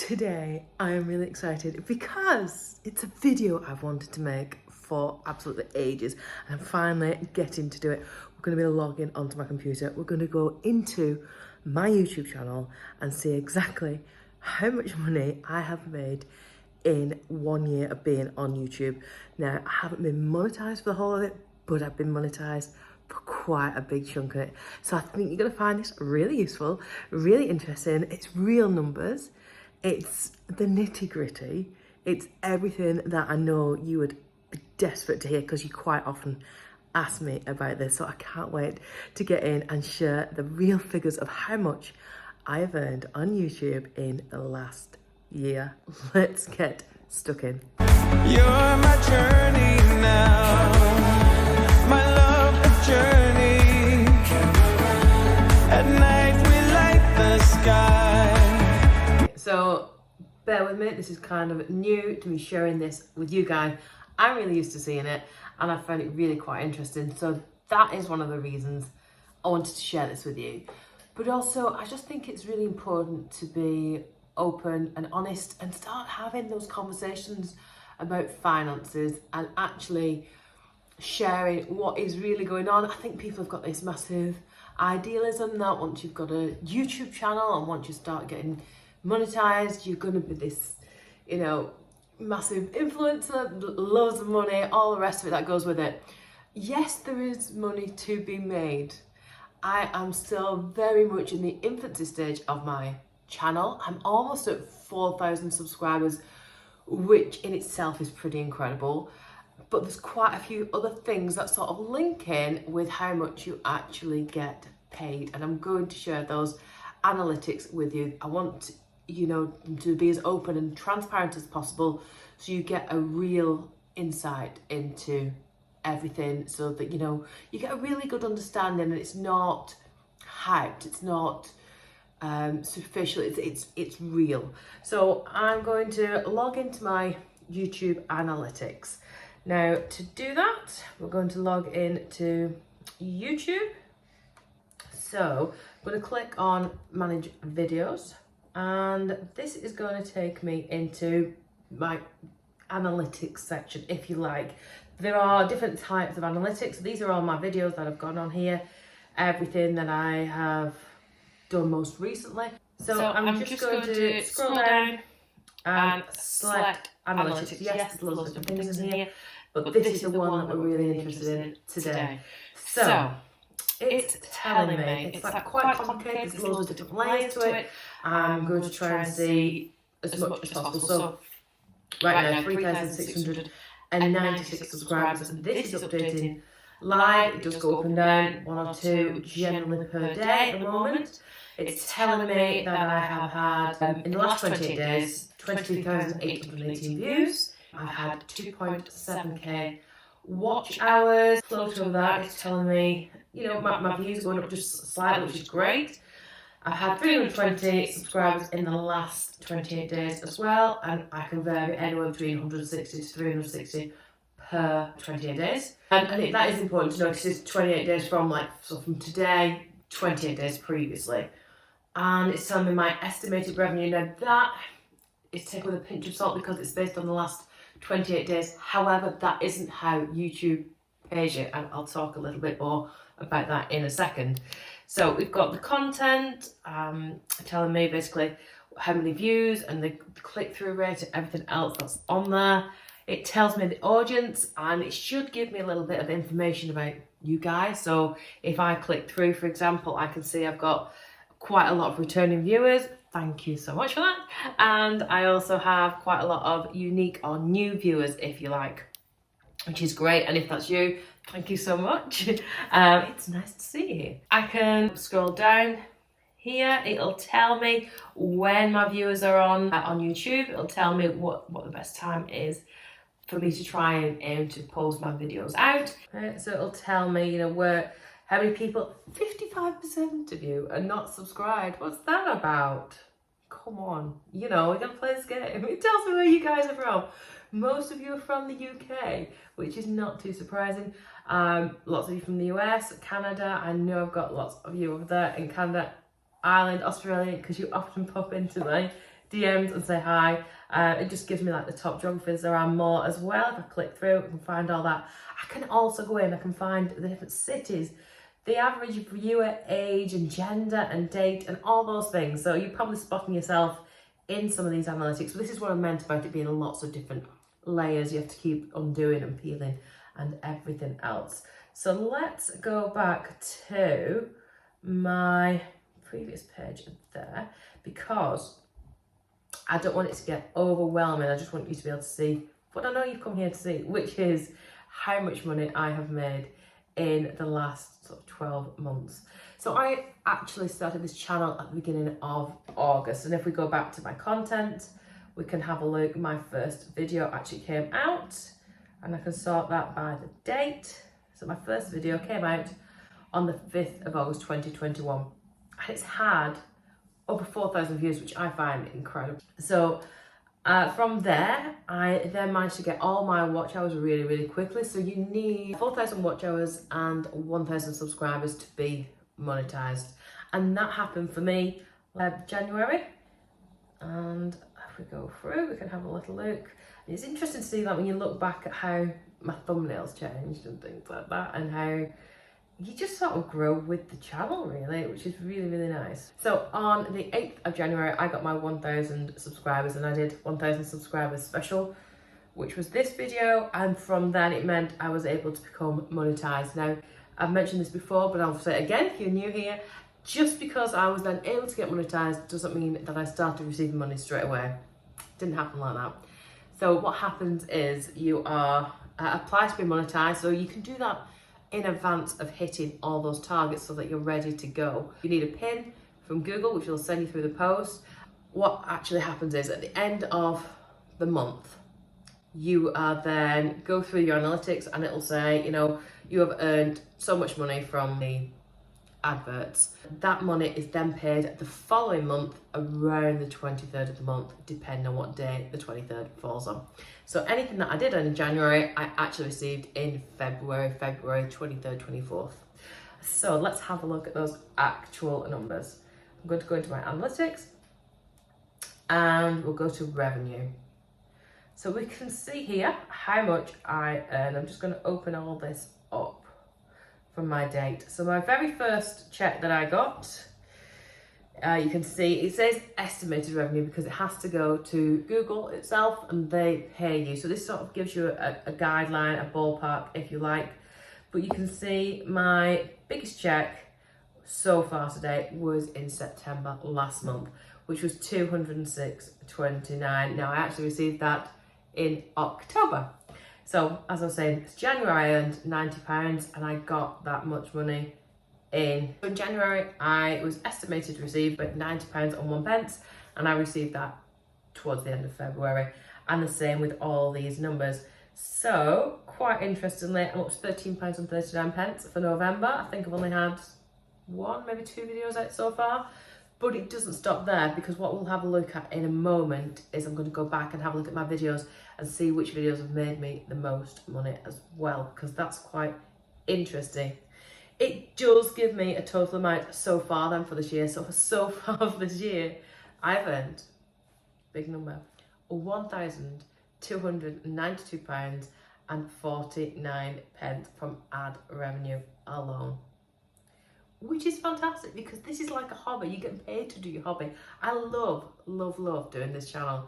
Today I am really excited because it's a video I've wanted to make for absolutely ages and I'm finally getting to do it. We're going to be logging onto my computer. We're going to go into my YouTube channel and see exactly how much money I have made in 1 year of being on YouTube. Now, I haven't been monetized for the whole of it, but I've been monetized for quite a big chunk of it. So I think you're going to find this really useful, really interesting. It's real numbers. It's the nitty gritty. It's everything that I know you would be desperate to hear because you quite often ask me about this. So I can't wait to get in and share the real figures of how much I have earned on YouTube in the last year. Let's get stuck in. You're my journey now, my love, a journey. At night we light the sky. So bear with me, this is kind of new to me sharing this with you guys. I'm really used to seeing it and I found it really quite interesting. So that is one of the reasons I wanted to share this with you. But also I just think it's really important to be open and honest and start having those conversations about finances and actually sharing what is really going on. I think people have got this massive idealism that once you've got a YouTube channel and once you start getting monetized, you're going to be this, you know, massive influencer, loads of money, all the rest of it that goes with it. Yes, there is money to be made. I am still very much in the infancy stage of my channel. I'm almost at 4,000 subscribers, which in itself is pretty incredible. But there's quite a few other things that sort of link in with how much you actually get paid. And I'm going to share those analytics with you. I want, you know, to be as open and transparent as possible so you get a real insight into everything so that, you know, you get a really good understanding and it's not hyped, it's not superficial, it's real. So I'm going to log into my YouTube analytics. Now to do that, we're going to log into YouTube. So I'm going to click on manage videos and this is going to take me into my analytics section, if you like. There are different types of analytics. These are all my videos that have gone on here, everything that I have done most recently. So I'm just going to scroll down and select analytics. Yes, there's loads of different things in here, but this is the one that we're really interested in today. So it's telling me, it's like quite complicated, there's loads of different layers to it. I'm going to try and see as much as possible. So right now, 3,696 subscribers, and this is updating live. It does go up and down, 1 or 2 generally per day at the moment. It's telling me that I have had, in the last 28 days, 23,818 views. I've had 2.7k watch hours. Close to that, it's telling me, you know, my views are going up just slightly, which is great. I've had 320 subscribers in the last 28 days as well, and I can vary anywhere between 160 to 360 per 28 days. And I think that is important to know because it's 28 days from from today, 28 days previously. And it's telling me my estimated revenue. Now that is taken with a pinch of salt because it's based on the last 28 days. However, that isn't how YouTube pays you, and I'll talk a little bit more about that in a second. So we've got the content telling me basically how many views and the click-through rate and everything else that's on there. It tells me the audience and it should give me a little bit of information about you guys. So if I click through, for example, I can see I've got quite a lot of returning viewers. Thank you so much for that. And I also have quite a lot of unique or new viewers, if you like, which is great. And if that's you, thank you so much. It's nice to see you. I can scroll down here. It'll tell me when my viewers are on YouTube. It'll tell me what the best time is for me to try and aim to post my videos out. So it'll tell me, you know, how many people, 55% of you are not subscribed. What's that about? Come on, you know, we're gonna play this game. It tells me where you guys are from. Most of you are from the UK, which is not too surprising. Lots of you from the US, Canada. I know I've got lots of you over there in Canada, Ireland, Australia, because you often pop into my DMs and say hi. It just gives me like the top geographies. There are more as well. If I click through, I can find all that. I can also go in, I can find the different cities, the average viewer age and gender and date and all those things. So you're probably spotting yourself in some of these analytics. But this is what I meant about it being lots of different layers you have to keep undoing and peeling and everything else. So let's go back to my previous page there, because I don't want it to get overwhelming. I just want you to be able to see what I know you've come here to see, which is how much money I have made in the last sort of 12 months. So I actually started this channel at the beginning of August, and if we go back to my content, we can have a look. My first video actually came out, and I can sort that by the date. So my first video came out on the 5th of August 2021, and it's had over 4,000 views, which I find incredible. So from there, I then managed to get all my watch hours really, really quickly. So you need 4,000 watch hours and 1,000 subscribers to be monetized. And that happened for me January. And if we go through, we can have a little look. It's interesting to see that when you look back at how my thumbnails changed and things like that, and how you just sort of grow with the channel really, which is really, really nice. So on the 8th of January, I got my 1,000 subscribers, and I did 1,000 subscribers special, which was this video. And from then it meant I was able to become monetized. Now, I've mentioned this before, but I'll say it again if you're new here. Just because I was then able to get monetized doesn't mean that I started receiving money straight away. Didn't happen like that. So what happens is you are apply to be monetized. So you can do that in advance of hitting all those targets so that you're ready to go. You need a pin from Google, which will send you through the post. What actually happens is at the end of the month, you then go through your analytics, and it'll say, you know, you have earned so much money from the adverts. That money is then paid the following month around the 23rd of the month, depending on what day the 23rd falls on. So anything that I did in January, I actually received in February 23rd, 24th. So let's have a look at those actual numbers. I'm going to go into my analytics, and we'll go to revenue. So we can see here how much I earn. I'm just going to open all this up from my date. So my very first check that I got, you can see it says estimated revenue because it has to go to Google itself and they pay you. So this sort of gives you a guideline, a ballpark if you like. But you can see my biggest check so far today was in September last month, which was $206.29. Now I actually received that in October. So as I was saying, it's January I earned £90 and I got that much money in January. I was estimated to receive about £90 and 1 pence, and I received that towards the end of February, and the same with all these numbers. So quite interestingly, I'm up to £13 and 39 pence for November. I think I've only had 1, maybe 2 videos out so far. But it doesn't stop there, because what we'll have a look at in a moment is I'm going to go back and have a look at my videos and see which videos have made me the most money as well, because that's quite interesting. It does give me a total amount so far then for this year. So for so far of this year, I've earned, big number, £1,292 and 49 pence from ad revenue alone. Which is fantastic, because this is like a hobby. You get paid to do your hobby. I love, love, love doing this channel.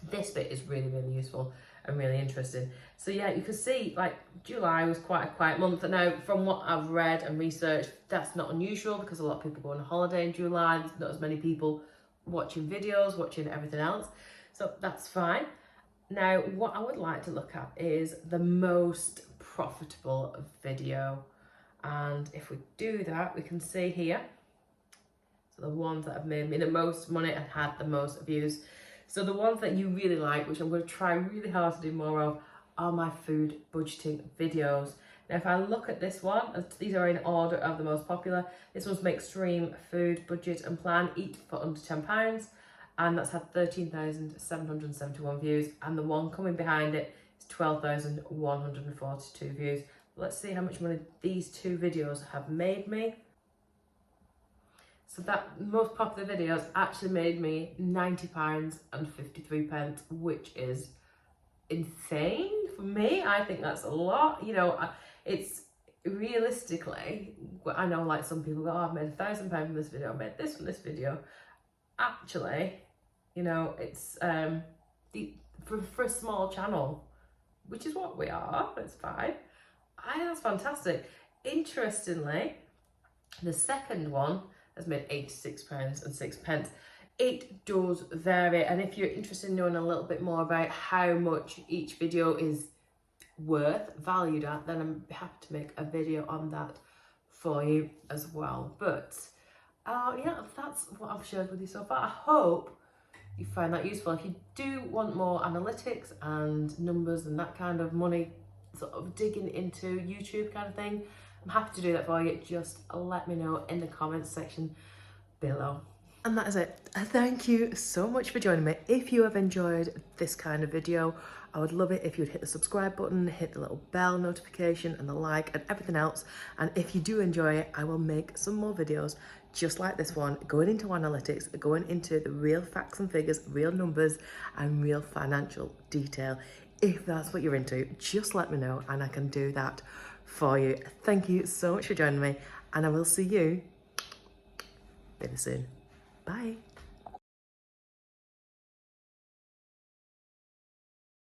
This bit is really, really useful and really interesting. So yeah, you can see like July was quite a quiet month. Now, from what I've read and researched, that's not unusual because a lot of people go on holiday in July. There's not as many people watching videos, watching everything else. So that's fine. Now, what I would like to look at is the most profitable video. And if we do that, we can see here, so the ones that have made me the most money and had the most views. So the ones that you really like, which I'm going to try really hard to do more of, are my food budgeting videos. Now, if I look at this one, these are in order of the most popular. This one's my extreme food budget and plan, eat for under £10. And that's had 13,771 views. And the one coming behind it is 12,142 views. Let's see how much money these 2 videos have made me. So that most popular videos actually made me £90.53, which is insane for me. I think that's a lot. You know, it's realistically, I know like some people go, oh, I've made £1,000 from this video, I made this from this video. Actually, you know, it's for a small channel, which is what we are, it's fine. I think that's fantastic. Interestingly, the second one has made £86.06. It does vary, and if you're interested in knowing a little bit more about how much each video is valued at, then I'm happy to make a video on that for you as well. But yeah, that's what I've shared with you so far. I hope you find that useful. If you do want more analytics and numbers and that kind of money sort of digging into YouTube kind of thing, I'm happy to do that for you. Just let me know in the comments section below. And that is it. Thank you so much for joining me. If you have enjoyed this kind of video, I would love it if you would hit the subscribe button, hit the little bell notification and the like and everything else. And if you do enjoy it, I will make some more videos just like this one, going into analytics, going into the real facts and figures, real numbers and real financial detail. If that's what you're into, just let me know and I can do that for you. Thank you so much for joining me, and I will see you very soon. Bye.